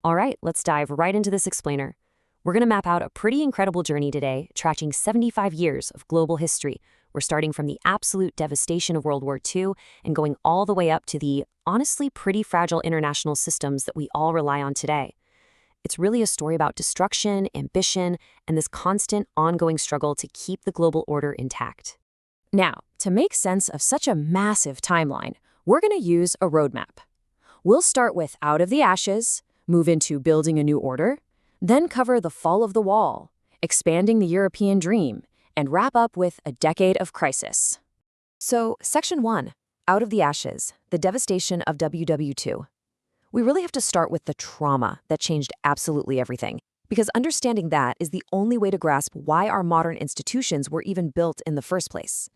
All right, let's dive right into this explainer. We're going to map out a pretty incredible journey today, tracking 75 years of global history. We're starting from the absolute devastation of World War II and going all the way up to the, honestly, pretty fragile international systems that we all rely on today. It's really a story about destruction, ambition, and this constant, ongoing struggle to keep the global order intact. Now, to make sense of such a massive timeline, we're going to use a roadmap. We'll start with Out of the Ashes, move into Building a New Order, then cover the fall of the wall, expanding the European dream, and wrap up with a decade of crisis. So, Section 1, Out of the Ashes, the devastation of WW2. We really have to start with the trauma that changed absolutely everything, because understanding that is the only way to grasp why our modern institutions were even built in the first place.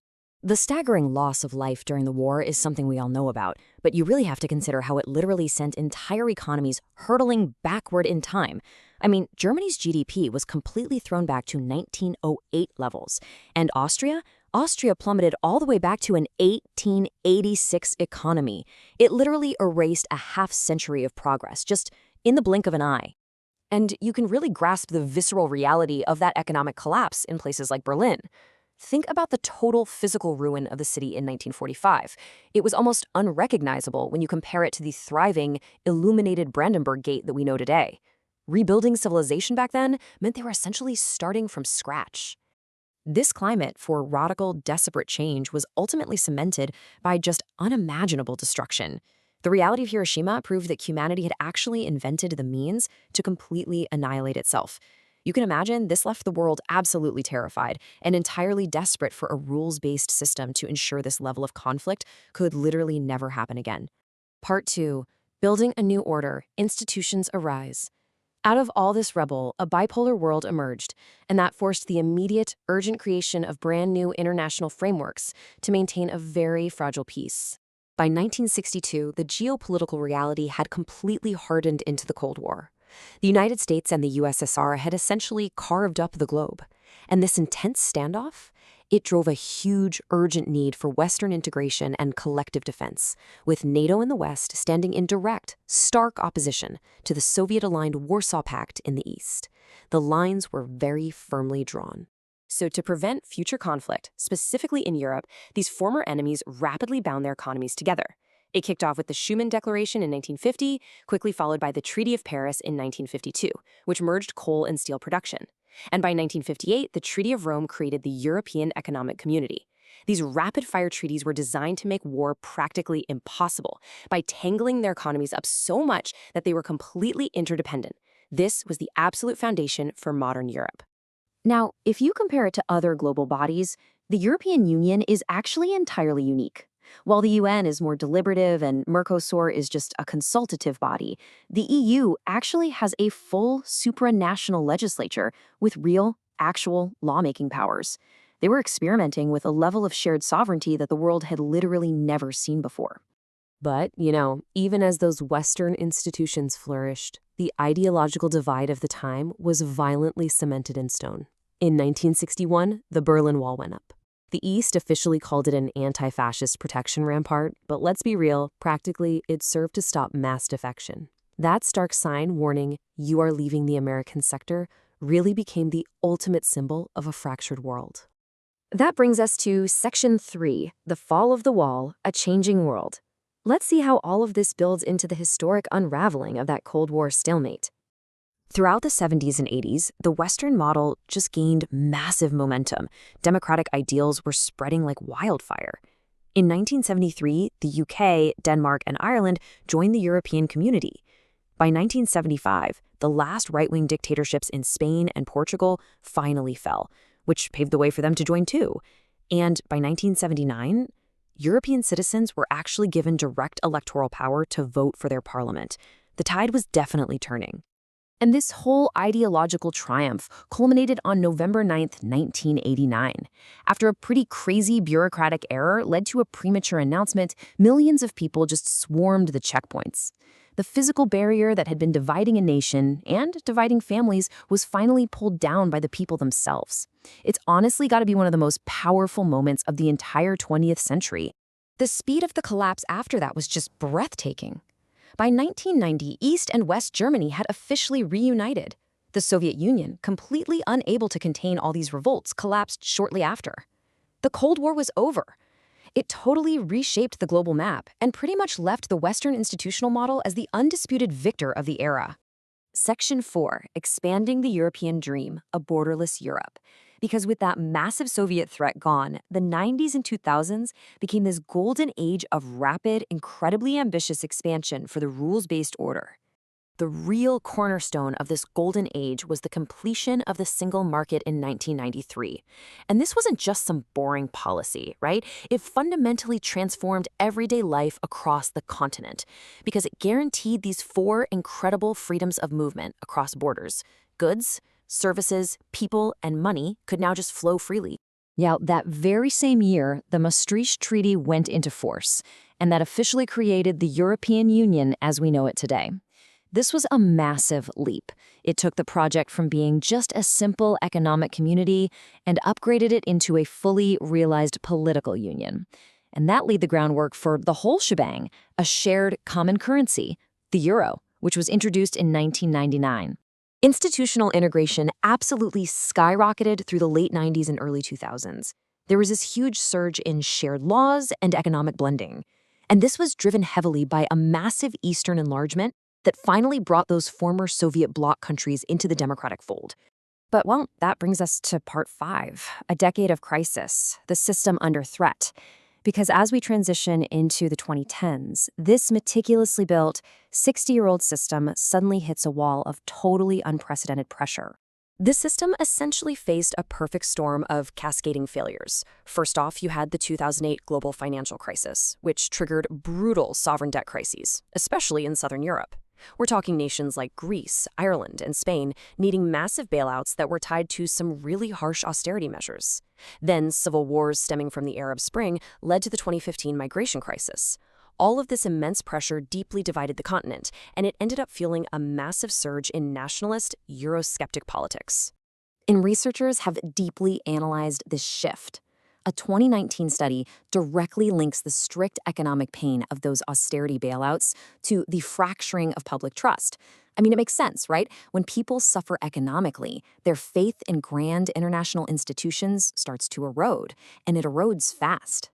The staggering loss of life during the war is something we all know about, but you really have to consider how it literally sent entire economies hurtling backward in time. I mean, Germany's GDP was completely thrown back to 1908 levels, and Austria plummeted all the way back to an 1886 economy. It literally erased a half-century of progress, just in the blink of an eye. And you can really grasp the visceral reality of that economic collapse in places like Berlin. Think about the total physical ruin of the city in 1945. It was almost unrecognizable when you compare it to the thriving, illuminated Brandenburg Gate that we know today. Rebuilding civilization back then meant they were essentially starting from scratch. This climate for radical, desperate change was ultimately cemented by just unimaginable destruction. The reality of Hiroshima proved that humanity had actually invented the means to completely annihilate itself. You can imagine this left the world absolutely terrified and entirely desperate for a rules-based system to ensure this level of conflict could literally never happen again. Part 2. Building a New Order, Institutions Arise. Out of all this rubble, a bipolar world emerged, and that forced the immediate, urgent creation of brand new international frameworks to maintain a very fragile peace. By 1962, the geopolitical reality had completely hardened into the Cold War. The United States and the USSR had essentially carved up the globe, and this intense standoff, it drove a huge, urgent need for Western integration and collective defense, with NATO in the West standing in direct, stark opposition to the Soviet-aligned Warsaw Pact in the East. The lines were very firmly drawn. So to prevent future conflict, specifically in Europe, these former enemies rapidly bound their economies together. It kicked off with the Schuman Declaration in 1950, quickly followed by the Treaty of Paris in 1952, which merged coal and steel production. And by 1958, the Treaty of Rome created the European Economic Community. These rapid-fire treaties were designed to make war practically impossible by tangling their economies up so much that they were completely interdependent. This was the absolute foundation for modern Europe. Now, if you compare it to other global bodies, the European Union is actually entirely unique. While the UN is more deliberative and Mercosur is just a consultative body, the EU actually has a full supranational legislature with real, actual lawmaking powers. They were experimenting with a level of shared sovereignty that the world had literally never seen before. But, even as those Western institutions flourished, the ideological divide of the time was violently cemented in stone. In 1961, the Berlin Wall went up. The East officially called it an anti-fascist protection rampart, but let's be real, practically it served to stop mass defection. That stark sign warning, "You are leaving the American sector," really became the ultimate symbol of a fractured world. That brings us to Section 3, The Fall of the Wall, A Changing World. Let's see how all of this builds into the historic unraveling of that Cold War stalemate. Throughout the 70s and 80s, the Western model just gained massive momentum. Democratic ideals were spreading like wildfire. In 1973, the UK, Denmark, and Ireland joined the European community. By 1975, the last right-wing dictatorships in Spain and Portugal finally fell, which paved the way for them to join too. And by 1979, European citizens were actually given direct electoral power to vote for their parliament. The tide was definitely turning. And this whole ideological triumph culminated on November 9th, 1989. After a pretty crazy bureaucratic error led to a premature announcement, millions of people just swarmed the checkpoints. The physical barrier that had been dividing a nation and dividing families was finally pulled down by the people themselves. It's honestly got to be one of the most powerful moments of the entire 20th century. The speed of the collapse after that was just breathtaking. By 1990, East and West Germany had officially reunited. The Soviet Union, completely unable to contain all these revolts, collapsed shortly after. The Cold War was over. It totally reshaped the global map and pretty much left the Western institutional model as the undisputed victor of the era. Section 4, Expanding the European Dream, a Borderless Europe. Because with that massive Soviet threat gone, the 90s and 2000s became this golden age of rapid, incredibly ambitious expansion for the rules-based order. The real cornerstone of this golden age was the completion of the single market in 1993. And this wasn't just some boring policy, right? It fundamentally transformed everyday life across the continent because it guaranteed these four incredible freedoms of movement across borders. Goods, services, people, and money could now just flow freely. Yeah, that very same year, the Maastricht Treaty went into force, and that officially created the European Union as we know it today. This was a massive leap. It took the project from being just a simple economic community and upgraded it into a fully realized political union. And that laid the groundwork for the whole shebang, a shared common currency, the euro, which was introduced in 1999. Institutional integration absolutely skyrocketed through the late 90s and early 2000s. There was this huge surge in shared laws and economic blending. And this was driven heavily by a massive Eastern enlargement that finally brought those former Soviet bloc countries into the democratic fold. But, well, that brings us to part 5, a decade of crisis, the system under threat. Because as we transition into the 2010s, this meticulously built, 60-year-old system suddenly hits a wall of totally unprecedented pressure. This system essentially faced a perfect storm of cascading failures. First off, you had the 2008 global financial crisis, which triggered brutal sovereign debt crises, especially in Southern Europe. We're talking nations like Greece, Ireland, and Spain needing massive bailouts that were tied to some really harsh austerity measures. Then, civil wars stemming from the Arab Spring led to the 2015 migration crisis. All of this immense pressure deeply divided the continent, and it ended up fueling a massive surge in nationalist, Eurosceptic politics. And researchers have deeply analyzed this shift. A 2019 study directly links the strict economic pain of those austerity bailouts to the fracturing of public trust. I mean, it makes sense, right? When people suffer economically, their faith in grand international institutions starts to erode, and it erodes fast.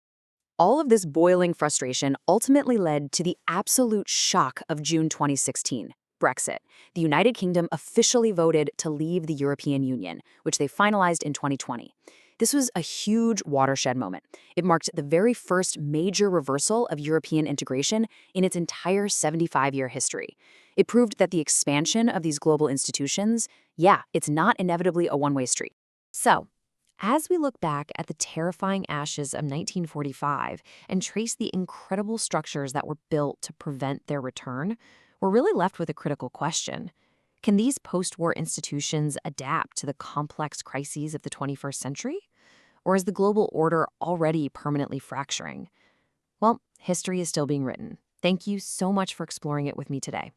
All of this boiling frustration ultimately led to the absolute shock of June 2016. Brexit. The United Kingdom officially voted to leave the European Union, which they finalized in 2020. This was a huge watershed moment. It marked the very first major reversal of European integration in its entire 75-year history. It proved that the expansion of these global institutions, it's not inevitably a one-way street. So, as we look back at the terrifying ashes of 1945 and trace the incredible structures that were built to prevent their return, we're really left with a critical question. Can these post-war institutions adapt to the complex crises of the 21st century? Or is the global order already permanently fracturing? Well, history is still being written. Thank you so much for exploring it with me today.